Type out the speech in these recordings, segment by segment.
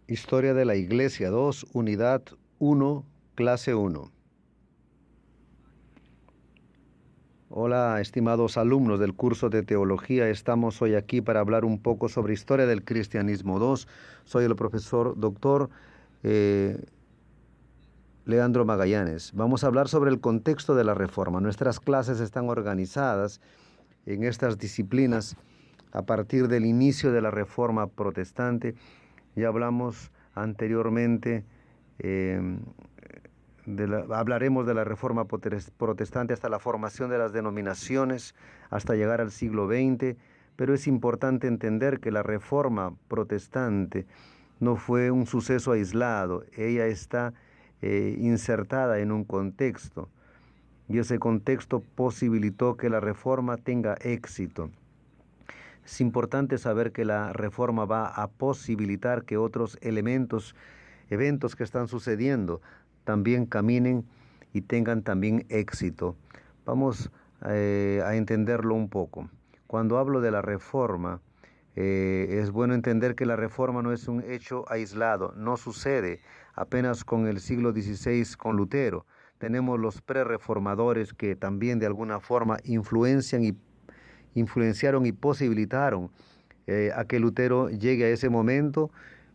Historia de la Iglesia 2, Unidad 1, Clase 1. Hola, estimados alumnos del curso de Teología. Estamos hoy aquí para hablar un poco sobre Historia del Cristianismo 2. Soy el profesor doctor Leandro Magallanes. Vamos a hablar sobre el contexto de la Reforma. Nuestras clases están organizadas en estas disciplinas a partir del inicio de la Reforma protestante. Ya hablamos anteriormente, hablaremos de la Reforma protestante hasta la formación de las denominaciones, hasta llegar al siglo XX, pero es importante entender que la Reforma protestante no fue un suceso aislado, ella está insertada en un contexto, y ese contexto posibilitó que la Reforma tenga éxito. Es importante saber que la Reforma va a posibilitar que otros eventos que están sucediendo, también caminen y tengan también éxito. Vamos a entenderlo un poco. Cuando hablo de la Reforma, es bueno entender que la Reforma no es un hecho aislado, no sucede apenas con el siglo XVI con Lutero. Tenemos los prerreformadores que también de alguna forma influenciaron y posibilitaron a que Lutero llegue a ese momento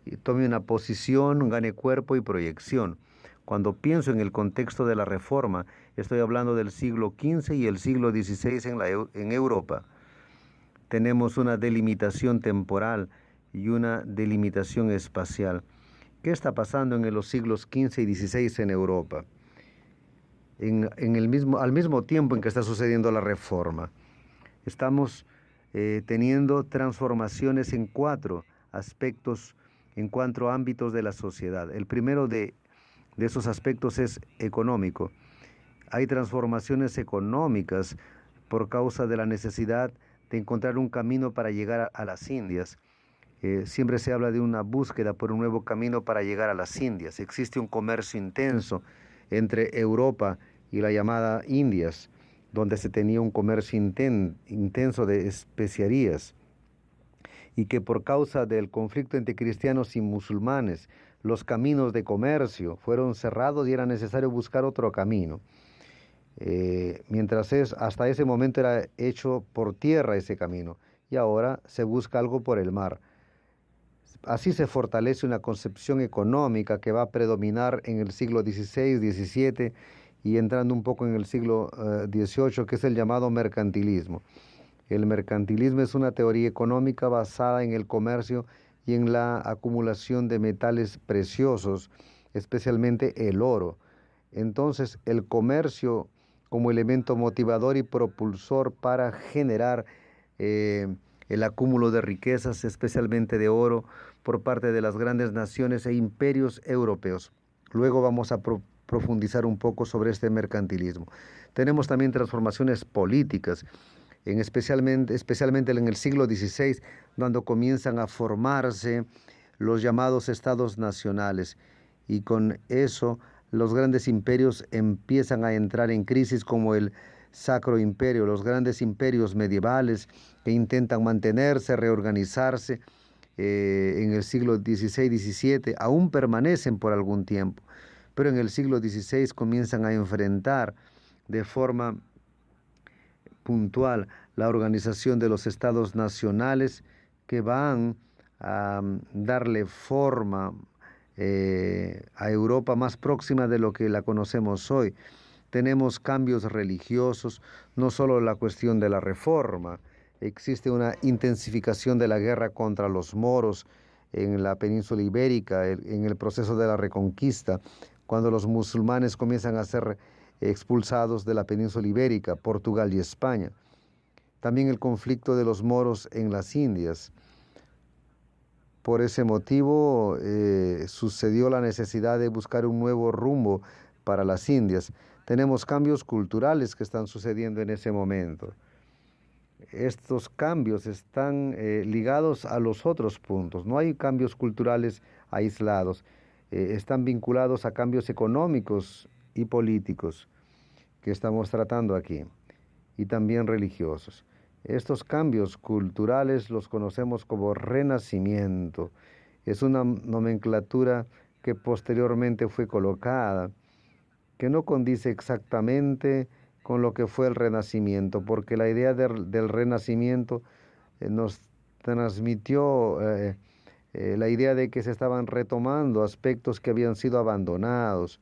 y tome una posición, gane cuerpo y proyección. Cuando pienso en el contexto de la Reforma, estoy hablando del siglo XV y el siglo XVI en Europa. Tenemos una delimitación temporal y una delimitación espacial. ¿Qué está pasando en los siglos XV y XVI en Europa? Al mismo tiempo en que está sucediendo la Reforma. Estamos teniendo transformaciones en cuatro aspectos, en cuatro ámbitos de la sociedad. El primero de esos aspectos es económico. Hay transformaciones económicas por causa de la necesidad de encontrar un camino para llegar a las Indias. Siempre se habla de una búsqueda por un nuevo camino para llegar a las Indias. Existe un comercio intenso entre Europa y la llamada Indias, donde se tenía un comercio intenso de especiarías, y que por causa del conflicto entre cristianos y musulmanes, los caminos de comercio fueron cerrados y era necesario buscar otro camino. Hasta ese momento era hecho por tierra ese camino, y ahora se busca algo por el mar. Así se fortalece una concepción económica que va a predominar en el siglo XVI, XVII y entrando un poco en el siglo XVIII, que es el llamado mercantilismo. El mercantilismo es una teoría económica basada en el comercio y en la acumulación de metales preciosos, especialmente el oro. Entonces, el comercio como elemento motivador y propulsor para generar el acúmulo de riquezas, especialmente de oro, por parte de las grandes naciones e imperios europeos. Luego vamos a profundizar un poco sobre este mercantilismo. Tenemos también transformaciones políticas, especialmente en el siglo XVI, cuando comienzan a formarse los llamados estados nacionales. Y con eso los grandes imperios empiezan a entrar en crisis, como el Sacro Imperio, los grandes imperios medievales que intentan mantenerse, reorganizarse en el siglo XVI, XVII, aún permanecen por algún tiempo, pero en el siglo XVI comienzan a enfrentar de forma puntual la organización de los estados nacionales que van a darle forma a Europa más próxima de lo que la conocemos hoy. Tenemos cambios religiosos, no solo la cuestión de la reforma, existe una intensificación de la guerra contra los moros en la península ibérica, en el proceso de la reconquista, cuando los musulmanes comienzan a ser expulsados de la península ibérica, Portugal y España. También el conflicto de los moros en las Indias. Por ese motivo sucedió la necesidad de buscar un nuevo rumbo para las Indias. Tenemos cambios culturales que están sucediendo en ese momento. Estos cambios están ligados a los otros puntos. No hay cambios culturales aislados. Están vinculados a cambios económicos y políticos que estamos tratando aquí, y también religiosos. Estos cambios culturales los conocemos como renacimiento. Es una nomenclatura que posteriormente fue colocada, que no condice exactamente con lo que fue el Renacimiento, porque la idea del Renacimiento nos transmitió la idea de que se estaban retomando aspectos que habían sido abandonados,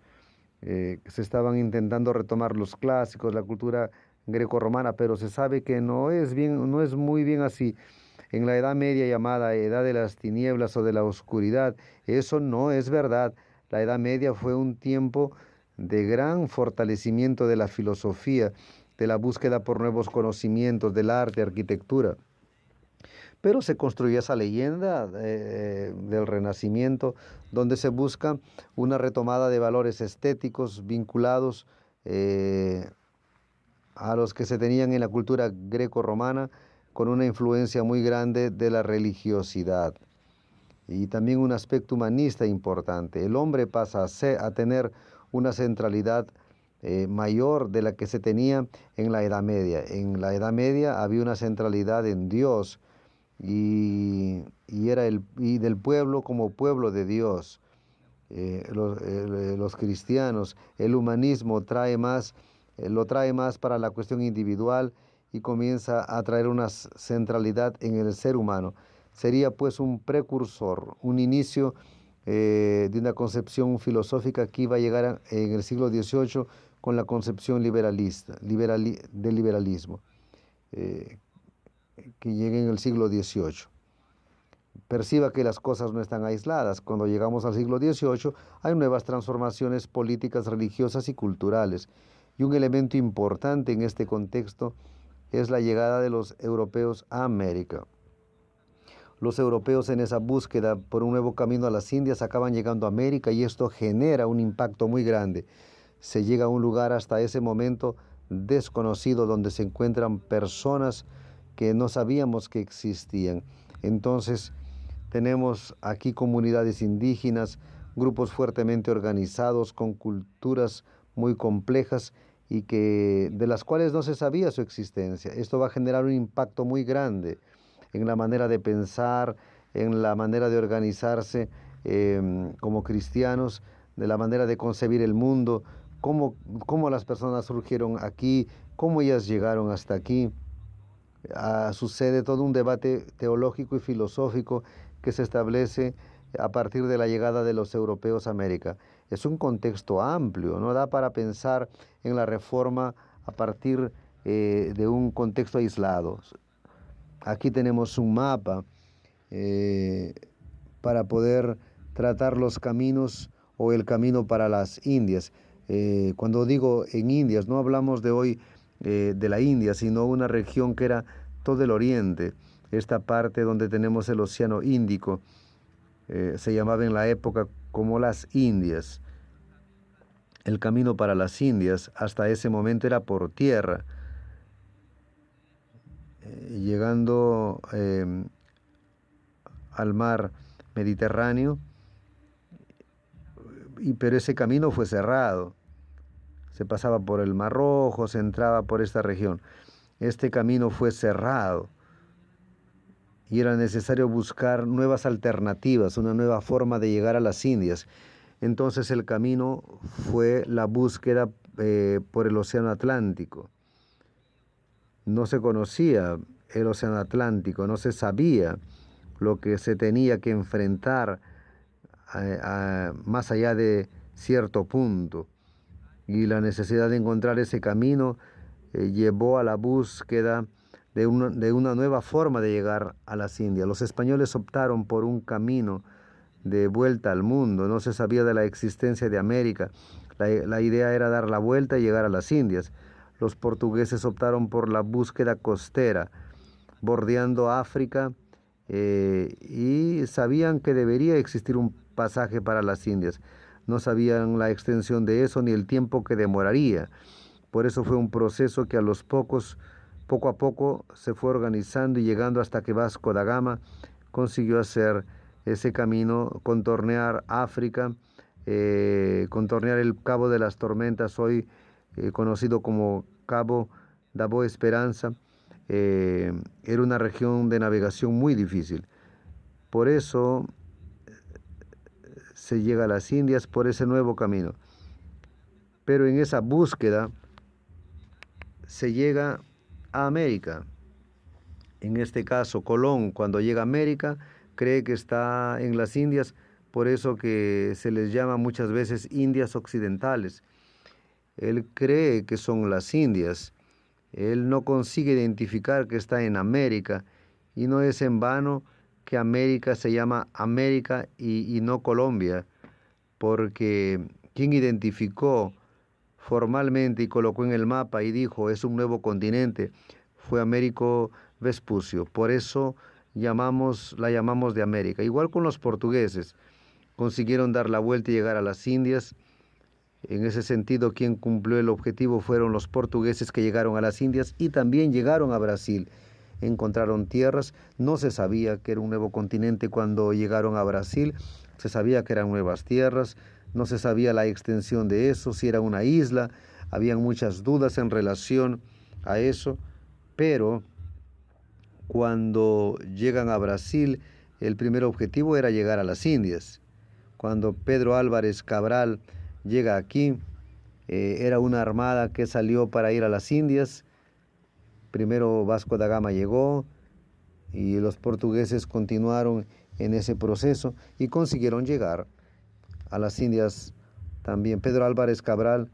que se estaban intentando retomar los clásicos, la cultura grecorromana, pero se sabe que no es bien, no es muy bien así. En la Edad Media, llamada Edad de las Tinieblas o de la Oscuridad, eso no es verdad. La Edad Media fue un tiempo de gran fortalecimiento de la filosofía, de la búsqueda por nuevos conocimientos, del arte, arquitectura. Pero se construyó esa leyenda del Renacimiento, donde se busca una retomada de valores estéticos vinculados eh, a los que se tenían en la cultura greco-romana, con una influencia muy grande de la religiosidad y también un aspecto humanista importante. El hombre pasa a tener una centralidad mayor de la que se tenía en la Edad Media. En la Edad Media había una centralidad en Dios y era y del pueblo como pueblo de Dios. Los cristianos, el humanismo lo trae más para la cuestión individual y comienza a traer una centralidad en el ser humano. Sería pues un precursor, un inicio de una concepción filosófica que iba a llegar en el siglo XVIII con la concepción del liberalismo, eh, que llegue en el siglo XVIII. Perciba que las cosas no están aisladas. Cuando llegamos al siglo XVIII hay nuevas transformaciones políticas, religiosas y culturales. Y un elemento importante en este contexto es la llegada de los europeos a América. Los europeos en esa búsqueda por un nuevo camino a las Indias acaban llegando a América y esto genera un impacto muy grande. Se llega a un lugar hasta ese momento desconocido donde se encuentran personas que no sabíamos que existían. Entonces, tenemos aquí comunidades indígenas, grupos fuertemente organizados con culturas muy complejas y de las cuales no se sabía su existencia. Esto va a generar un impacto muy grande en la manera de pensar, en la manera de organizarse como cristianos, de la manera de concebir el mundo, cómo las personas surgieron aquí, cómo ellas llegaron hasta aquí. Sucede todo un debate teológico y filosófico que se establece a partir de la llegada de los europeos a América. Es un contexto amplio, no da para pensar en la reforma a partir de un contexto aislado. Aquí tenemos un mapa eh, para poder tratar los caminos o el camino para las Indias. Cuando digo en Indias, no hablamos de hoy de la India, sino una región que era todo el oriente, esta parte donde tenemos el Océano Índico, se llamaba en la época como las Indias. El camino para las Indias hasta ese momento era por tierra, llegando al mar Mediterráneo, pero ese camino fue cerrado. Se pasaba por el Mar Rojo, se entraba por esta región. Este camino fue cerrado y era necesario buscar nuevas alternativas, una nueva forma de llegar a las Indias. Entonces el camino fue la búsqueda por el Océano Atlántico. No se conocía el Océano Atlántico, no se sabía lo que se tenía que enfrentar más allá de cierto punto. Y la necesidad de encontrar ese camino llevó a la búsqueda de una nueva forma de llegar a las Indias. Los españoles optaron por un camino de vuelta al mundo, no se sabía de la existencia de América. La idea era dar la vuelta y llegar a las Indias. Los portugueses optaron por la búsqueda costera, bordeando África, y sabían que debería existir un pasaje para las Indias. No sabían la extensión de eso ni el tiempo que demoraría. Por eso fue un proceso que poco a poco, se fue organizando y llegando hasta que Vasco da Gama consiguió hacer ese camino, contornear África, contornear el Cabo de las Tormentas, hoy conocido como Cabo da Boa Esperanza. Era una región de navegación muy difícil. Por eso se llega a las Indias por ese nuevo camino. Pero en esa búsqueda se llega a América. En este caso, Colón, cuando llega a América, cree que está en las Indias, por eso que se les llama muchas veces Indias Occidentales. Él cree que son las Indias. Él no consigue identificar que está en América, y no es en vano que América se llama América y no Colombia, porque quien identificó formalmente y colocó en el mapa y dijo es un nuevo continente fue Américo Vespucio. Por eso la llamamos de América. Igual con los portugueses, consiguieron dar la vuelta y llegar a las Indias. En ese sentido, quien cumplió el objetivo fueron los portugueses que llegaron a las Indias y también llegaron a Brasil. Encontraron tierras, no se sabía que era un nuevo continente cuando llegaron a Brasil, se sabía que eran nuevas tierras, no se sabía la extensión de eso, si era una isla, habían muchas dudas en relación a eso, pero cuando llegan a Brasil, el primer objetivo era llegar a las Indias. Cuando Pedro Álvarez Cabral llega aquí, era una armada que salió para ir a las Indias. Primero Vasco da Gama llegó y los portugueses continuaron en ese proceso y consiguieron llegar a las Indias también. Pedro Álvarez Cabral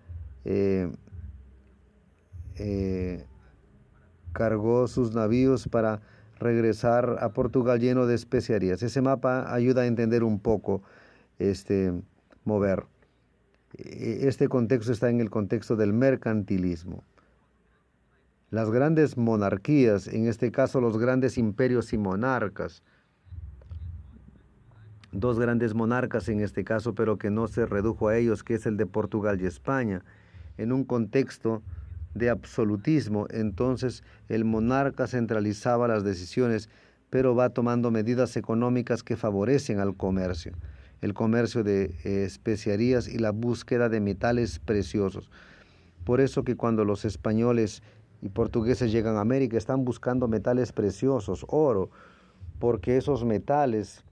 cargó sus navíos para regresar a Portugal lleno de especiarías. Ese mapa ayuda a entender un poco mover. Este contexto está en el contexto del mercantilismo. Las grandes monarquías, en este caso los grandes imperios y monarcas, dos grandes monarcas en este caso, pero que no se redujo a ellos, que es el de Portugal y España, en un contexto de absolutismo. Entonces el monarca centralizaba las decisiones, pero va tomando medidas económicas que favorecen al comercio, el comercio de especiarías y la búsqueda de metales preciosos. Por eso que cuando los españoles y portugueses llegan a América están buscando metales preciosos, oro, porque esos metales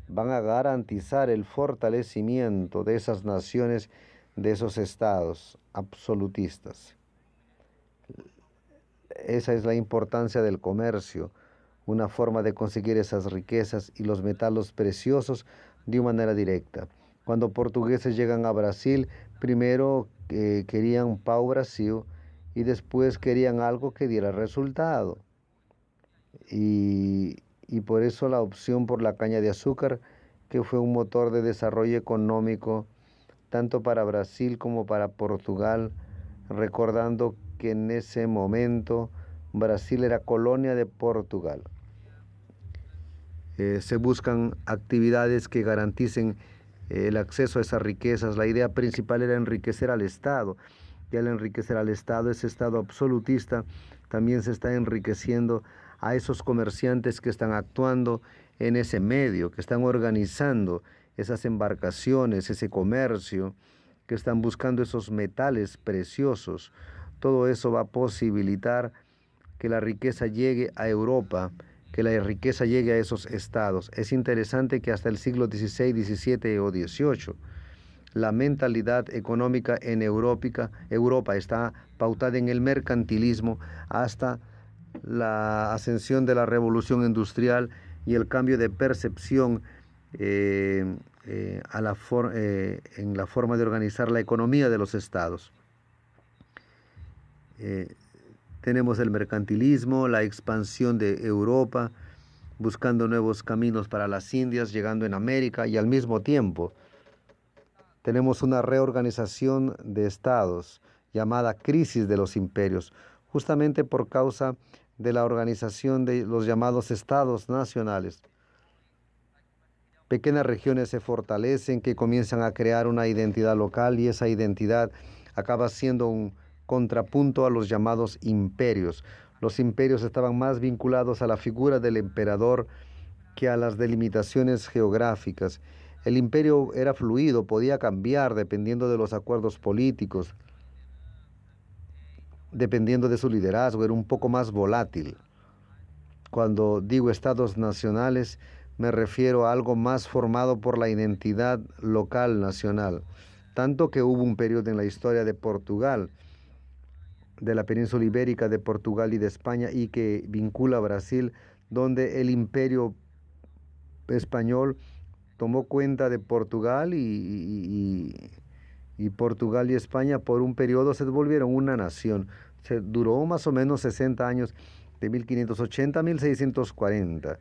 van a garantizar el fortalecimiento de esas naciones, de esos estados absolutistas. Esa es la importancia del comercio, una forma de conseguir esas riquezas y los metales preciosos de una manera directa. Cuando portugueses llegan a Brasil, primero querían pau-brasil y después querían algo que diera resultado. Y por eso la opción por la caña de azúcar, que fue un motor de desarrollo económico tanto para Brasil como para Portugal, recordando que en ese momento Brasil era colonia de Portugal. Se buscan actividades que garanticen el acceso a esas riquezas. La idea principal era enriquecer al Estado, y al enriquecer al Estado, ese Estado absolutista también se está enriqueciendo a esos comerciantes que están actuando en ese medio, que están organizando esas embarcaciones, ese comercio, que están buscando esos metales preciosos. Todo eso va a posibilitar que la riqueza llegue a Europa, que la riqueza llegue a esos estados. Es interesante que hasta el siglo XVI, XVII o XVIII, la mentalidad económica en Europa está pautada en el mercantilismo hasta la ascensión de la revolución industrial y el cambio de percepción en la forma de organizar la economía de los estados. Tenemos el mercantilismo, la expansión de Europa, buscando nuevos caminos para las Indias, llegando en América, y al mismo tiempo tenemos una reorganización de estados llamada crisis de los imperios, justamente por causa de la organización de los llamados estados nacionales. Pequeñas regiones se fortalecen, que comienzan a crear una identidad local, y esa identidad acaba siendo un contrapunto a los llamados imperios. Los imperios estaban más vinculados a la figura del emperador que a las delimitaciones geográficas. El imperio era fluido, podía cambiar dependiendo de los acuerdos políticos, dependiendo de su liderazgo, era un poco más volátil. Cuando digo estados nacionales, me refiero a algo más formado por la identidad local nacional. Tanto que hubo un periodo en la historia de Portugal, de la península ibérica, de Portugal y de España, y que vincula a Brasil, donde el imperio español tomó cuenta de Portugal y Portugal y España por un periodo se volvieron una nación. Se duró más o menos 60 años, de 1580 a 1640.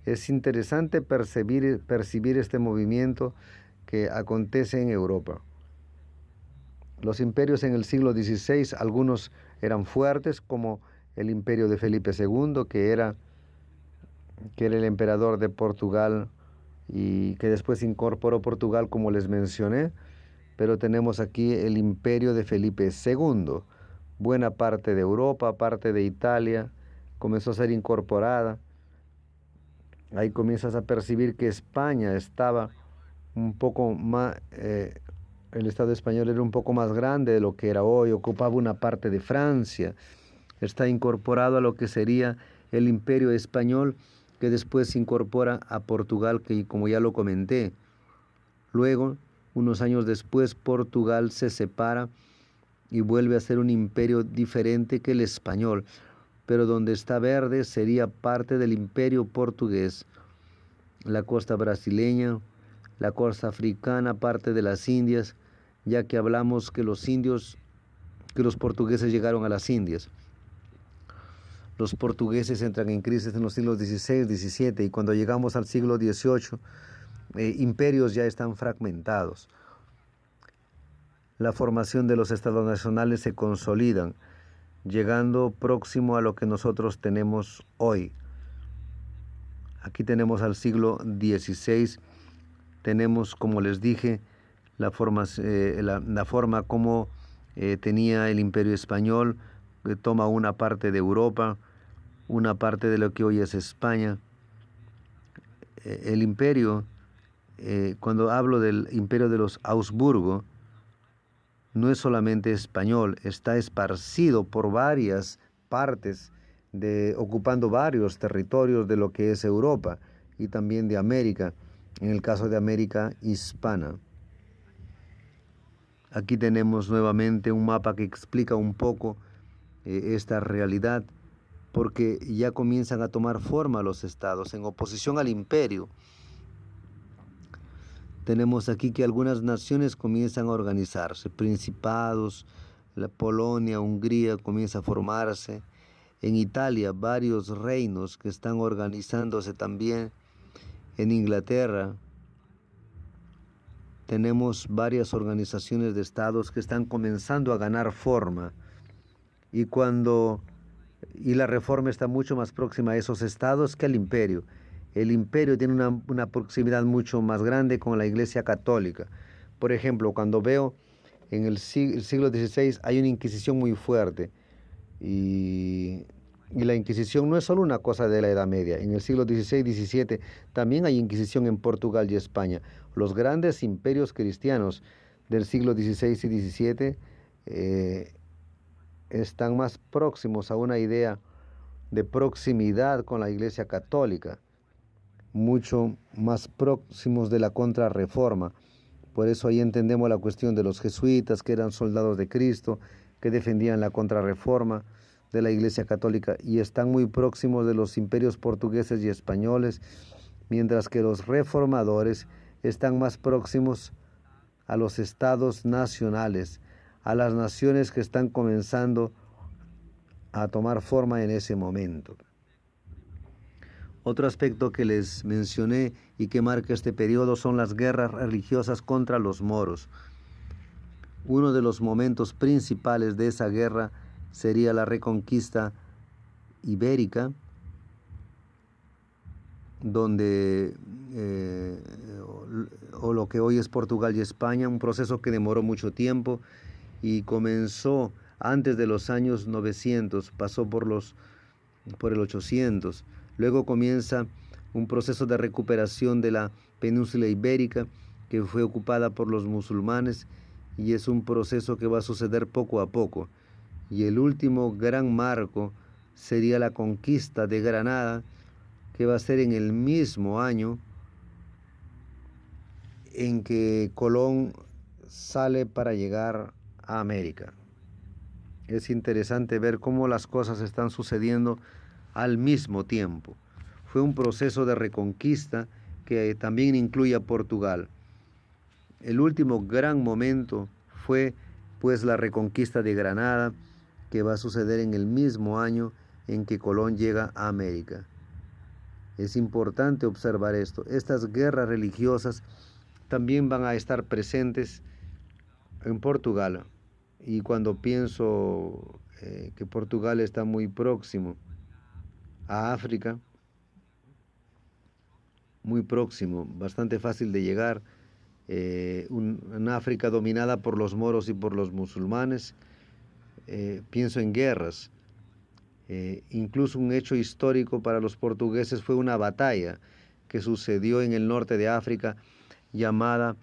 Es interesante percibir este movimiento que acontece en Europa. Los imperios en el siglo XVI, algunos eran fuertes, como el imperio de Felipe II, que era el emperador de Portugal y que después incorporó Portugal, como les mencioné. Pero tenemos aquí el imperio de Felipe II. Buena parte de Europa, parte de Italia, comenzó a ser incorporada. Ahí comienzas a percibir que España estaba un poco más, el Estado español era un poco más grande de lo que era hoy, ocupaba una parte de Francia, está incorporado a lo que sería el Imperio Español, que después se incorpora a Portugal, que como ya lo comenté. Luego, unos años después, Portugal se separa y vuelve a ser un imperio diferente que el español, pero donde está verde sería parte del imperio portugués. La costa brasileña, la costa africana, parte de las Indias, ya que hablamos que los portugueses llegaron a las Indias. Los portugueses entran en crisis en los siglos XVI, XVII, y cuando llegamos al siglo XVIII, imperios ya están fragmentados. La formación de los estados nacionales se consolidan, llegando próximo a lo que nosotros tenemos hoy. Aquí tenemos al siglo XVI, tenemos, como les dije, la forma como tenía el imperio español, que toma una parte de Europa, una parte de lo que hoy es España. El imperio, cuando hablo del imperio de los Habsburgo, no es solamente español, está esparcido por varias partes, ocupando varios territorios de lo que es Europa y también de América, en el caso de América hispana. Aquí tenemos nuevamente un mapa que explica un poco esta realidad, porque ya comienzan a tomar forma los estados en oposición al imperio. Tenemos aquí que algunas naciones comienzan a organizarse, principados, la Polonia, Hungría comienza a formarse. En Italia, varios reinos que están organizándose también. En Inglaterra, tenemos varias organizaciones de estados que están comenzando a ganar forma. Y la reforma está mucho más próxima a esos estados que al imperio. El imperio tiene una proximidad mucho más grande con la Iglesia Católica. Por ejemplo, cuando veo en el siglo XVI hay una inquisición muy fuerte. Y la Inquisición no es solo una cosa de la Edad Media. En el siglo XVI, XVII también hay Inquisición en Portugal y España. Los grandes imperios cristianos del siglo XVI y XVII están más próximos a una idea de proximidad con la Iglesia Católica, mucho más próximos de la Contrarreforma. Por eso ahí entendemos la cuestión de los jesuitas, que eran soldados de Cristo, que defendían la Contrarreforma de la Iglesia Católica, y están muy próximos de los imperios portugueses y españoles, mientras que los reformadores están más próximos a los estados nacionales, a las naciones que están comenzando a tomar forma en ese momento. Otro aspecto que les mencioné y que marca este periodo son las guerras religiosas contra los moros. Uno de los momentos principales de esa guerra sería la reconquista ibérica, donde o lo que hoy es Portugal y España, un proceso que demoró mucho tiempo y comenzó antes de los años 900, pasó por el 800. Luego comienza un proceso de recuperación de la península ibérica, que fue ocupada por los musulmanes, y es un proceso que va a suceder poco a poco. Y el último gran marco sería la conquista de Granada, que va a ser en el mismo año en que Colón sale para llegar a América. Es interesante ver cómo las cosas están sucediendo al mismo tiempo. Fue un proceso de reconquista que también incluye a Portugal. El último gran momento fue pues la reconquista de Granada, que va a suceder en el mismo año en que Colón llega a América. Es importante observar esto. Estas guerras religiosas también van a estar presentes en Portugal. Y cuando pienso que Portugal está muy próximo a África, muy próximo, bastante fácil de llegar, una África dominada por los moros y por los musulmanes, pienso en guerras. Incluso un hecho histórico para los portugueses fue una batalla que sucedió en el norte de África llamada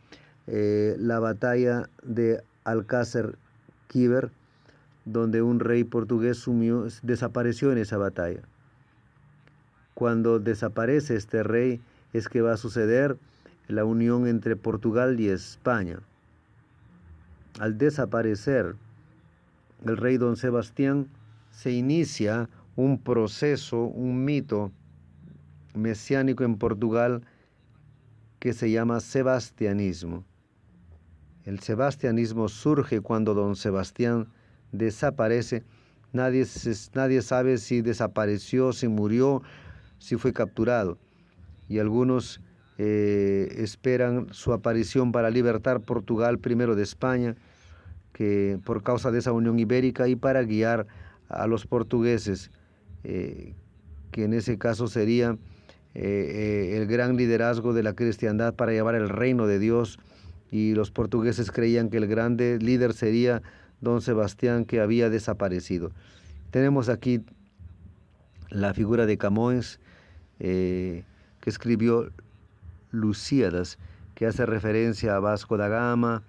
la batalla de Alcácer Quíber, donde un rey portugués desapareció en esa batalla. Cuando desaparece este rey es que va a suceder la unión entre Portugal y España. Al desaparecer el rey don Sebastián, se inicia un proceso, un mito mesiánico en Portugal que se llama sebastianismo. El sebastianismo surge cuando don Sebastián desaparece. Nadie sabe si desapareció, si murió, si fue capturado. Y algunos esperan su aparición para libertar Portugal primero de España, que por causa de esa unión ibérica, y para guiar a los portugueses, que en ese caso sería el gran liderazgo de la cristiandad para llevar el reino de Dios. Y los portugueses creían que el grande líder sería don Sebastián, que había desaparecido. Tenemos aquí la figura de Camões, que escribió Lusíadas, que hace referencia a Vasco da Gama,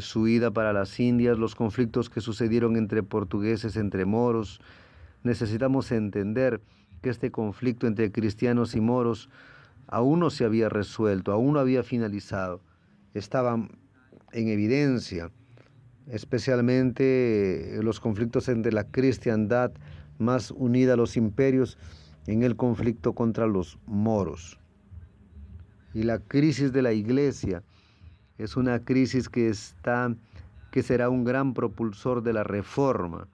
su ida para las Indias, los conflictos que sucedieron entre portugueses, entre moros. Necesitamos entender que este conflicto entre cristianos y moros aún no se había resuelto, aún no había finalizado. Estaban en evidencia, especialmente los conflictos entre la cristiandad más unida a los imperios en el conflicto contra los moros. Y la crisis de la iglesia es una crisis que será un gran propulsor de la reforma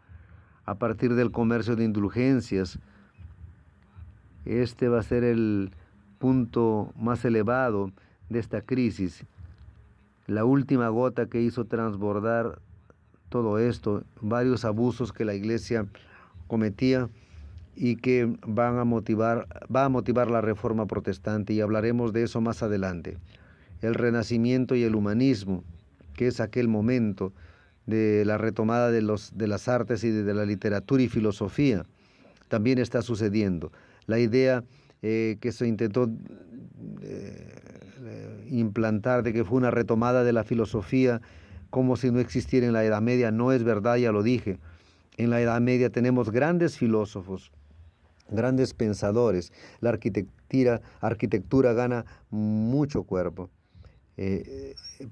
a partir del comercio de indulgencias. Este va a ser el punto más elevado de esta crisis, la última gota que hizo transbordar todo esto, varios abusos que la iglesia cometía y que va a motivar la reforma protestante, y hablaremos de eso más adelante. El Renacimiento y el humanismo, que es aquel momento de la retomada de las artes y de la literatura y filosofía, también está sucediendo. La idea que se intentó implantar de que fue una retomada de la filosofía como si no existiera en la Edad Media no es verdad, ya lo dije. En la Edad Media tenemos grandes filósofos, grandes pensadores. La arquitectura gana mucho cuerpo.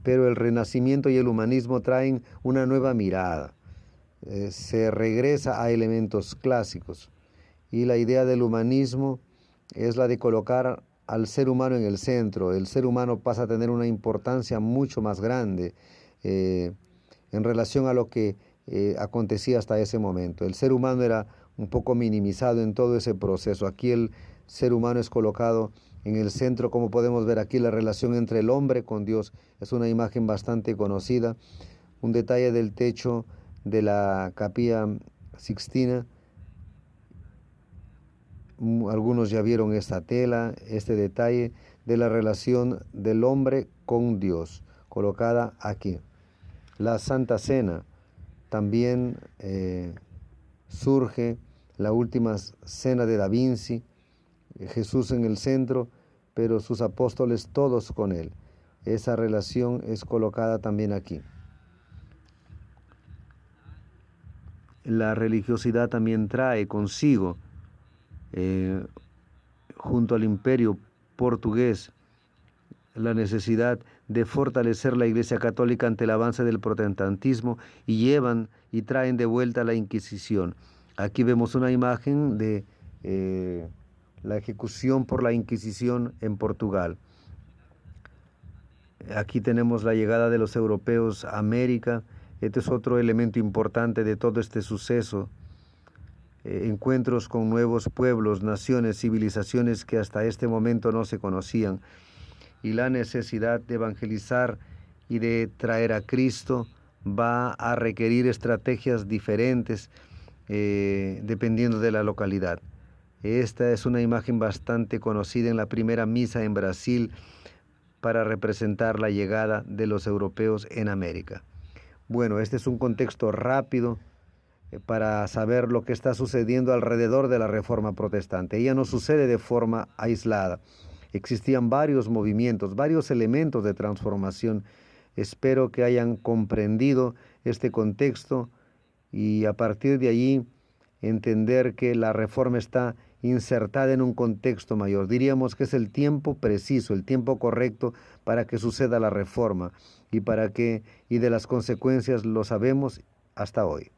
Pero el Renacimiento y el humanismo traen una nueva mirada. Se regresa a elementos clásicos. Y la idea del humanismo es la de colocar al ser humano en el centro. El ser humano pasa a tener una importancia mucho más grande en relación a lo que acontecía hasta ese momento. El ser humano era un poco minimizado en todo ese proceso. Aquí el ser humano es colocado en el centro, como podemos ver aquí. La relación entre el hombre con Dios es una imagen bastante conocida. Un detalle del techo de la Capilla Sixtina. Algunos ya vieron esta tela, este detalle de la relación del hombre con Dios, colocada aquí. La Santa Cena también surge, la última cena de Da Vinci, Jesús en el centro, pero sus apóstoles todos con él. Esa relación es colocada también aquí. La religiosidad también trae consigo junto al imperio portugués, la necesidad de fortalecer la Iglesia Católica ante el avance del protestantismo y llevan y traen de vuelta la Inquisición. Aquí vemos una imagen de la ejecución por la Inquisición en Portugal. Aquí tenemos la llegada de los europeos a América. Este es otro elemento importante de todo este suceso. Encuentros con nuevos pueblos, naciones, civilizaciones que hasta este momento no se conocían. Y la necesidad de evangelizar y de traer a Cristo va a requerir estrategias diferentes dependiendo de la localidad. Esta es una imagen bastante conocida en la primera misa en Brasil para representar la llegada de los europeos en América. Bueno, este es un contexto rápido para saber lo que está sucediendo alrededor de la Reforma Protestante. Ella no sucede de forma aislada. Existían varios movimientos, varios elementos de transformación. Espero que hayan comprendido este contexto y a partir de allí entender que la reforma está insertada en un contexto mayor. Diríamos que es el tiempo preciso, el tiempo correcto para que suceda la reforma y de las consecuencias lo sabemos hasta hoy.